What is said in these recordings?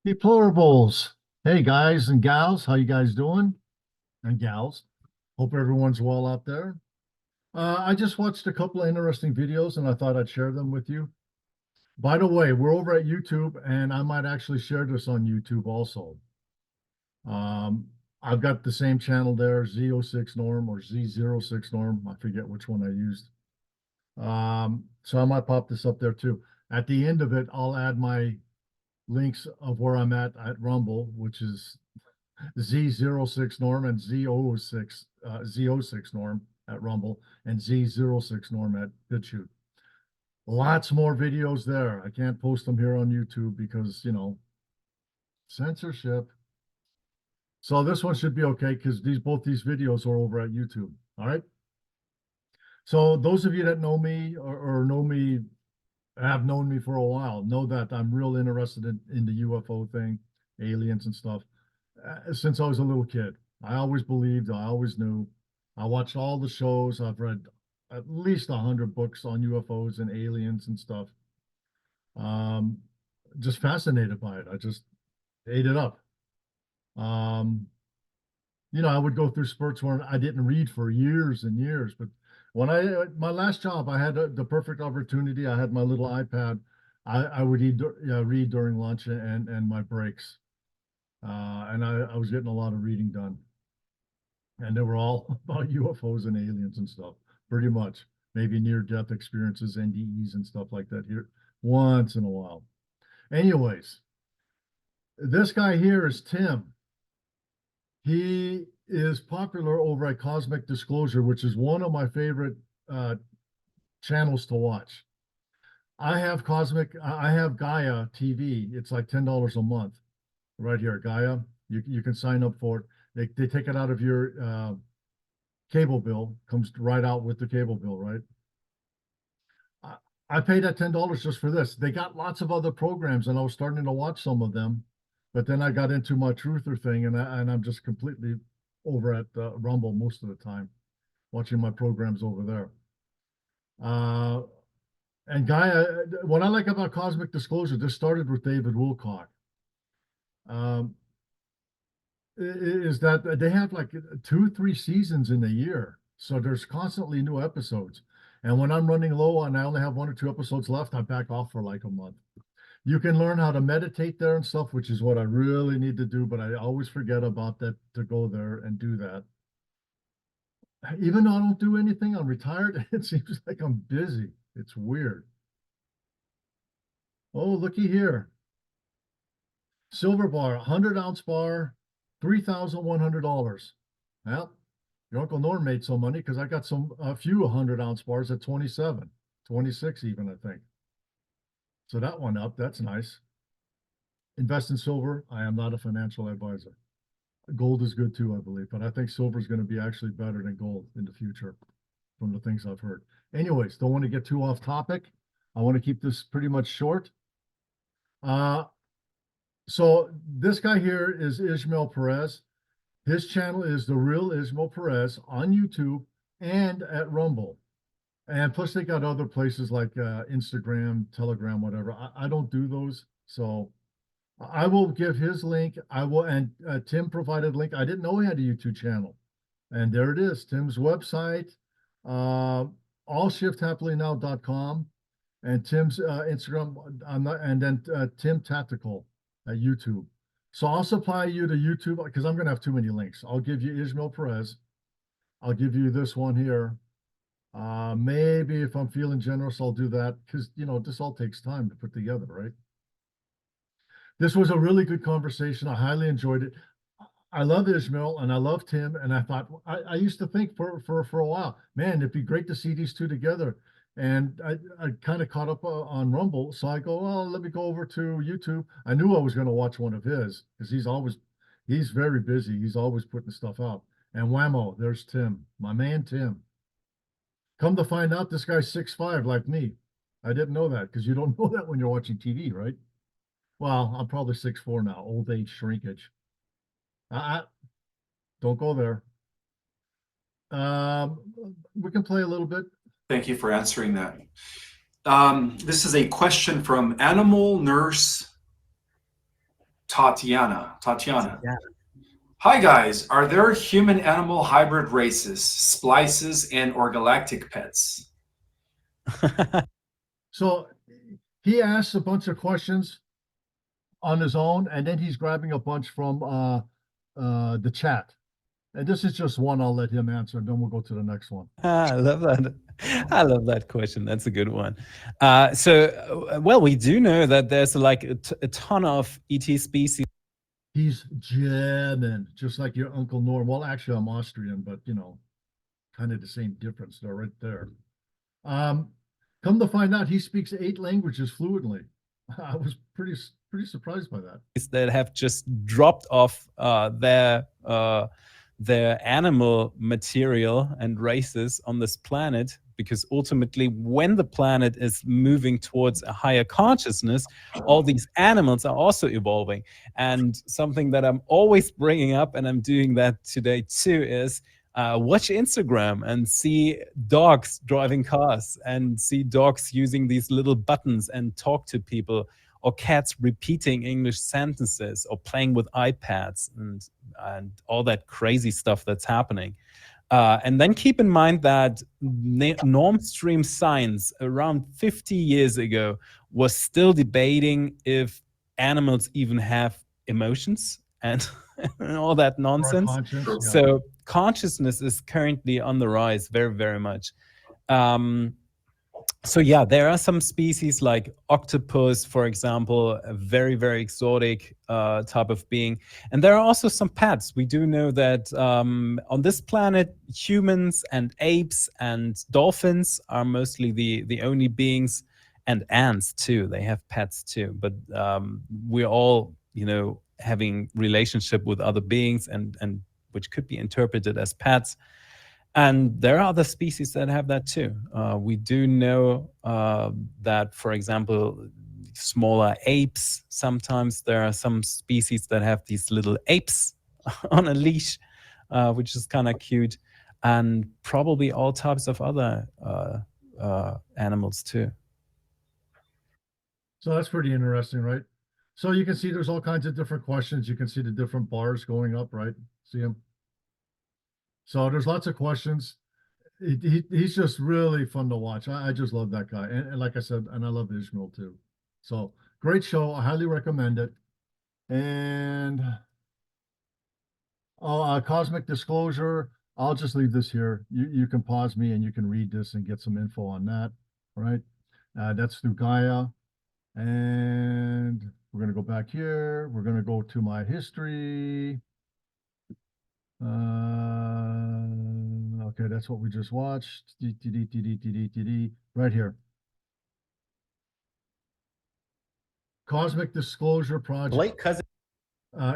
Deplorables. Hey guys and gals, how you guys doing? And gals. Hope everyone's well out there. I just watched a couple of interesting videos and I thought I'd share them with you. By the way, we're over at YouTube and I might actually share this on YouTube also. Um, I've got the same channel there, Z06 Norm or Z06 Norm. I forget which one I used. So I might pop this up there too. At the end of it, I'll add my links of where I'm at Rumble, which is Z06 Norm and Z06 Norm at Rumble and Z06 Norm at BitChute. Lots more videos there. I can't post them here on YouTube because, censorship. So this one should be okay because both these videos are over at YouTube. All right. So those of you that know me or know me, have known me for a while, know that I'm real interested in the UFO thing, aliens and stuff, since I was a little kid. I always believed, I always knew. I watched all the shows. I've read at least 100 books on UFOs and aliens and stuff. Um, just fascinated by it. I just ate it up. Um, I would go through spurts where I didn't read for years and years, but when my last job, I had the perfect opportunity. I had my little iPad. I would read during lunch and my breaks, and I was getting a lot of reading done, and they were all about UFOs and aliens and stuff, pretty much. Maybe near-death experiences, NDEs, and stuff like that here once in a while. Anyways, this guy here is Tim. He is popular over at Cosmic Disclosure, which is one of my favorite channels to watch. I have Gaia TV. It's like $10 a month right here, Gaia. You can sign up for it. They take it out of your cable bill, comes right out with the cable bill, right? I paid that $10 just for this. They got lots of other programs, and I was starting to watch some of them, but then I got into my truther thing, and I'm just completely over at Rumble most of the time, watching my programs over there. And Gaia, what I like about Cosmic Disclosure, this started with David Wilcock, is that they have like 2, 3 seasons in a year. So there's constantly new episodes. And when I'm running low and I only have 1 or 2 episodes left, I back off for like a month. You can learn how to meditate there and stuff, which is what I really need to do, but I always forget about that to go there and do that. Even though I don't do anything, I'm retired, it seems like I'm busy. It's weird. Oh, looky here. Silver bar, 100-ounce bar, $3,100. Well, your Uncle Norm made some money because I got a few 100-ounce bars at 27, 26 even, I think. So that one up, that's nice. Invest in silver. I am not a financial advisor. Gold is good too, I believe, but I think silver is going to be actually better than gold in the future from the things I've heard. Anyways, don't want to get too off topic. I want to keep this pretty much short. So this guy here is Ishmael Perez. His channel is The Real Ishmael Perez on YouTube and at Rumble. And plus they got other places like Instagram, Telegram, whatever. I don't do those. So I will give his link. And Tim provided a link. I didn't know he had a YouTube channel. And there it is, Tim's website, allshifthappily.now.com, and Tim's Instagram, and then Tim Tactical at YouTube. So I'll supply you to YouTube because I'm going to have too many links. I'll give you Ishmael Perez. I'll give you this one here. Maybe if I'm feeling generous, I'll do that because, this all takes time to put together, right? This was a really good conversation. I highly enjoyed it. I love Ishmael and I love Tim. And I thought, I used to think for a while, man, it'd be great to see these two together. And I kind of caught up on Rumble. So I go, well, let me go over to YouTube. I knew I was going to watch one of his because he's very busy. He's always putting stuff out. And whammo, there's Tim, my man, Tim. Come to find out, this guy's 6'5" like me. I didn't know that because you don't know that when you're watching TV, right? Well, I'm probably 6'4" now, old age shrinkage. Don't go there. We can play a little bit. Thank you for answering that. This is a question from Animal Nurse Tatiana. Yeah. Hi guys, are there human-animal hybrid races, splices, and or galactic pets? So he asks a bunch of questions on his own, and then he's grabbing a bunch from the chat. And this is just one I'll let him answer, and then we'll go to the next one. I love that. I love that question. That's a good one. Well, we do know that there's like a ton of ET species. He's German, just like your Uncle Norm. Well, actually, I'm Austrian, but you know, kind of the same difference. They're right there. Come to find out, he speaks 8 languages fluently. I was pretty surprised by that. That have just dropped off their animal material and races on this planet, because ultimately when the planet is moving towards a higher consciousness, all these animals are also evolving. And something that I'm always bringing up, and I'm doing that today too, is watch Instagram and see dogs driving cars and see dogs using these little buttons and talk to people, or cats repeating English sentences, or playing with iPads and all that crazy stuff that's happening. And then keep in mind that normstream science around 50 years ago was still debating if animals even have emotions and, and all that nonsense. So consciousness is currently on the rise very, very much. So yeah, there are some species like octopus, for example, a very, very exotic type of being. And there are also some pets. We do know that on this planet, humans and apes and dolphins are mostly the only beings, and ants too. They have pets too. But we're all, you know, having relationship with other beings, and which could be interpreted as pets. And there are other species that have that too. We do know that, for example, smaller apes, sometimes there are some species that have these little apes on a leash, which is kind of cute, and probably all types of other animals too. So that's pretty interesting, right? So you can see there's all kinds of different questions. You can see the different bars going up, right? See them? So there's lots of questions. He's just really fun to watch. I just love that guy. And like I said, and I love Ishmael too. So great show. I highly recommend it. And Cosmic Disclosure. I'll just leave this here. You can pause me and you can read this and get some info on that. All right. That's through Gaia. And we're going to go back here. We're going to go to my history. Okay, that's what we just watched. Right here. Cosmic Disclosure Project. Blake Cousin.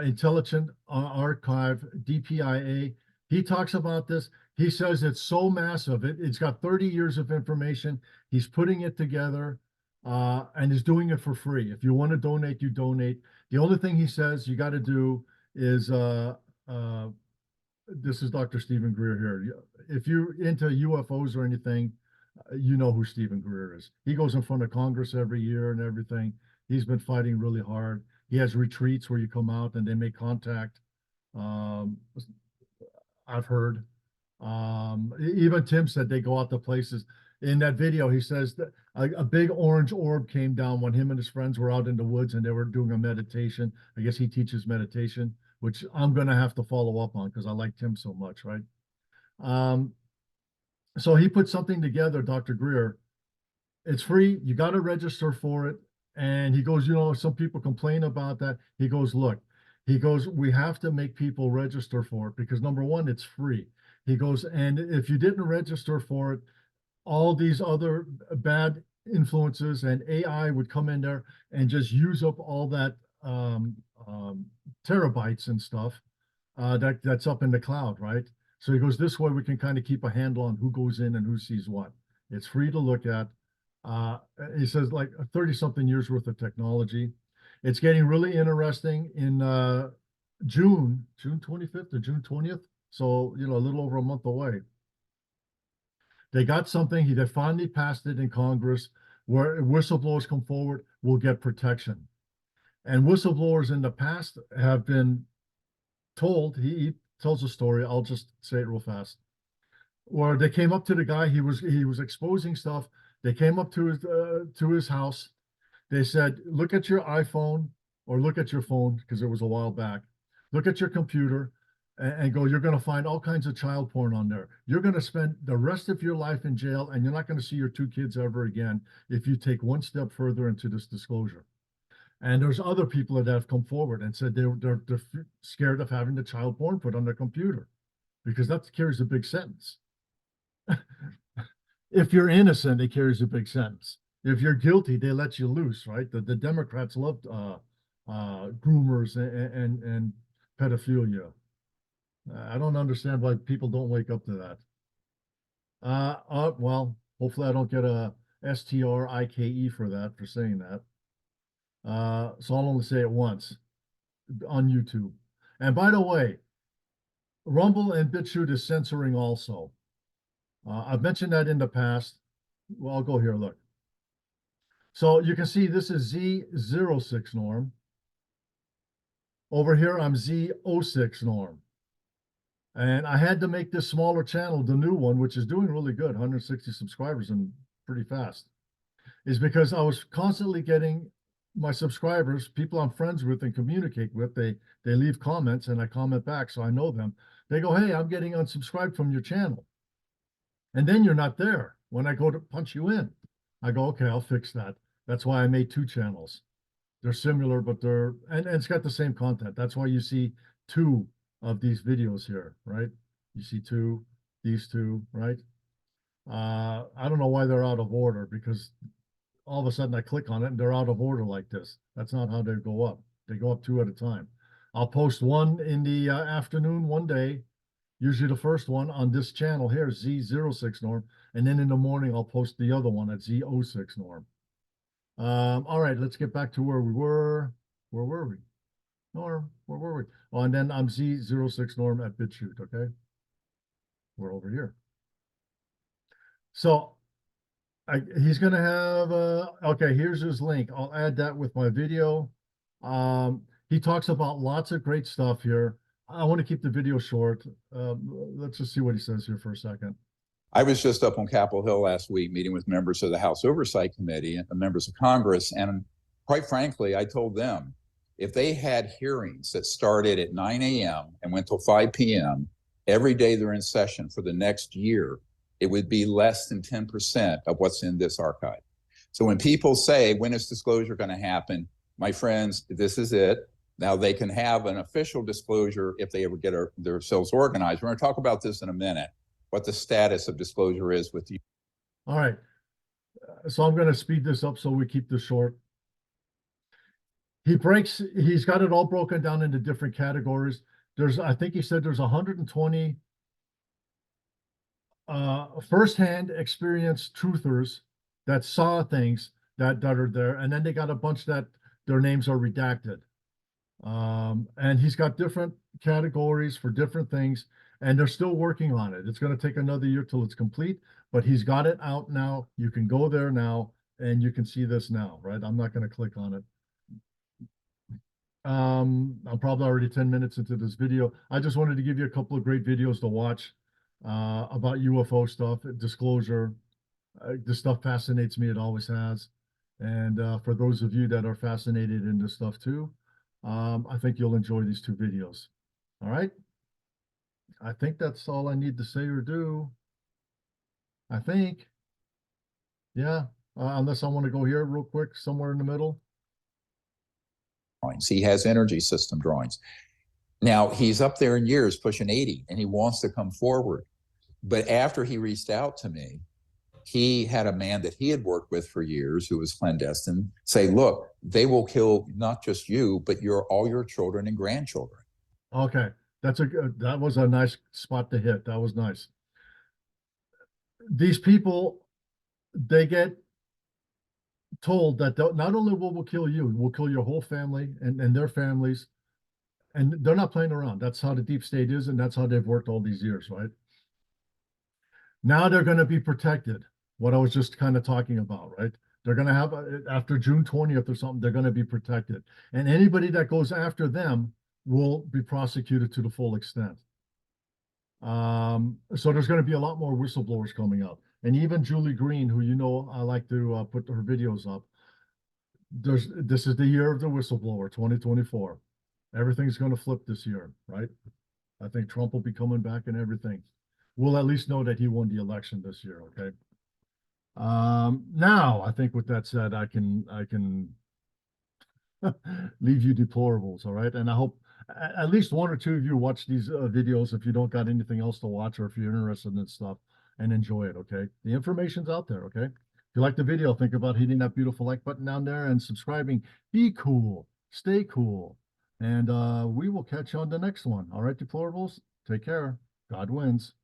Intelligent Archive, DPIA. He talks about this. He says it's so massive. It's got 30 years of information. He's putting it together and is doing it for free. If you want to donate, you donate. The only thing he says you got to do is this is Dr. Stephen Greer here. If you're into UFOs or anything, you know who Stephen Greer is. He goes in front of Congress every year and everything. He's been fighting really hard. He has retreats where you come out and they make contact. I've heard. Even Tim said they go out to places. In that video, he says that a big orange orb came down when him and his friends were out in the woods and they were doing a meditation. I guess he teaches meditation, which I'm going to have to follow up on because I like Tim so much, right? So he put something together, Dr. Greer. It's free. You got to register for it. And he goes, you know, some people complain about that. He goes, look, he goes, we have to make people register for it because number one, it's free. He goes, and if you didn't register for it, all these other bad influences and AI would come in there and just use up all that terabytes and stuff that's up in the cloud, right? So he goes, this way we can kind of keep a handle on who goes in and who sees what. It's free to look at. He says like 30-something years worth of technology. It's getting really interesting in June 25th or June 20th. So, you know, a little over a month away. They got something, they finally passed it in Congress where whistleblowers come forward, will get protection. And whistleblowers in the past have been told, he tells a story, I'll just say it real fast, where they came up to the guy, he was exposing stuff. They came up to his house. They said, look at your iPhone or look at your phone, because it was a while back. Look at your computer and go, you're going to find all kinds of child porn on there. You're going to spend the rest of your life in jail, and you're not going to see your two kids ever again if you take one step further into this disclosure. And there's other people that have come forward and said they're scared of having the child porn put on their computer because that carries a big sentence. If you're innocent, it carries a big sentence. If you're guilty, they let you loose, right? The Democrats loved groomers and pedophilia. I don't understand why people don't wake up to that. Well, hopefully I don't get a STRIKE for that, for saying that. So I'll only say it once on YouTube. And by the way, Rumble and BitChute is censoring also. I've mentioned that in the past. Well, I'll go here, look. So you can see this is Z06 norm. Over here, I'm Z06 norm. And I had to make this smaller channel, the new one, which is doing really good, 160 subscribers and pretty fast, is because I was constantly getting my subscribers, people I'm friends with and communicate with, they leave comments and I comment back, so I know them. They go, hey, I'm getting unsubscribed from your channel. And then you're not there when I go to punch you in. I go, okay, I'll fix that. That's why I made two channels. They're similar, but and it's got the same content. That's why you see two of these videos here, right? You see two, these two, right? I don't know why they're out of order, because all of a sudden I click on it and they're out of order like this. That's not how they go up. They go up two at a time. I'll post one in the afternoon one day, usually the first one on this channel here, Z06 norm, and then in the morning I'll post the other one at Z06 norm. All right, let's get back to where we were. Where were we? Norm, where were we? Oh, and then I'm Z06 norm at BitChute, okay? We're over here. So he's going to have, okay, here's his link. I'll add that with my video. He talks about lots of great stuff here. I want to keep the video short. Let's just see what he says here for a second. I was just up on Capitol Hill last week meeting with members of the House Oversight Committee and members of Congress. And quite frankly, I told them if they had hearings that started at 9 a.m. and went till 5 p.m. every day they're in session for the next year, it would be less than 10% of what's in this archive. So when people say, when is disclosure going to happen? My friends, this is it. Now they can have an official disclosure if they ever get themselves organized. We're going to talk about this in a minute, what the status of disclosure is with you. All right. So I'm going to speed this up so we keep this short. He's got it all broken down into different categories. I think he said there's 120 firsthand experience truthers that saw things that are there. And then they got a bunch that their names are redacted. And he's got different categories for different things, and they're still working on it. It's going to take another year till it's complete, but he's got it out now. You can go there now and you can see this now, right? I'm not going to click on it. I'm probably already 10 minutes into this video. I just wanted to give you a couple of great videos to watch about UFO stuff, disclosure. This stuff fascinates me. It always has. And for those of you that are fascinated in this stuff too, I think you'll enjoy these two videos. All right. I think that's all I need to say or do. I think. Yeah. Unless I want to go here real quick, somewhere in the middle. He has energy system drawings. Now he's up there in years pushing 80 and he wants to come forward. But after he reached out to me, he had a man that he had worked with for years who was clandestine say, look, they will kill not just you, but all your children and grandchildren. Okay. That was a nice spot to hit. That was nice. These people, they get told that not only will we kill you, we'll kill your whole family and their families. And they're not playing around. That's how the deep state is, and that's how they've worked all these years, right? Now they're going to be protected. What I was just kind of talking about, right? They're going to have, after June 20th or something, they're going to be protected. And anybody that goes after them will be prosecuted to the full extent. So there's going to be a lot more whistleblowers coming up. And even Julie Green, who you know I like to put her videos up, this is the year of the whistleblower, 2024. Everything's going to flip this year, right? I think Trump will be coming back and everything. We'll at least know that he won the election this year, okay? Now, I think with that said, I can leave you deplorables, all right? And I hope at least one or two of you watch these videos if you don't got anything else to watch, or if you're interested in stuff and enjoy it, okay? The information's out there, okay? If you like the video, think about hitting that beautiful like button down there and subscribing. Be cool, stay cool, and we will catch you on the next one. All right, deplorables, take care. God wins.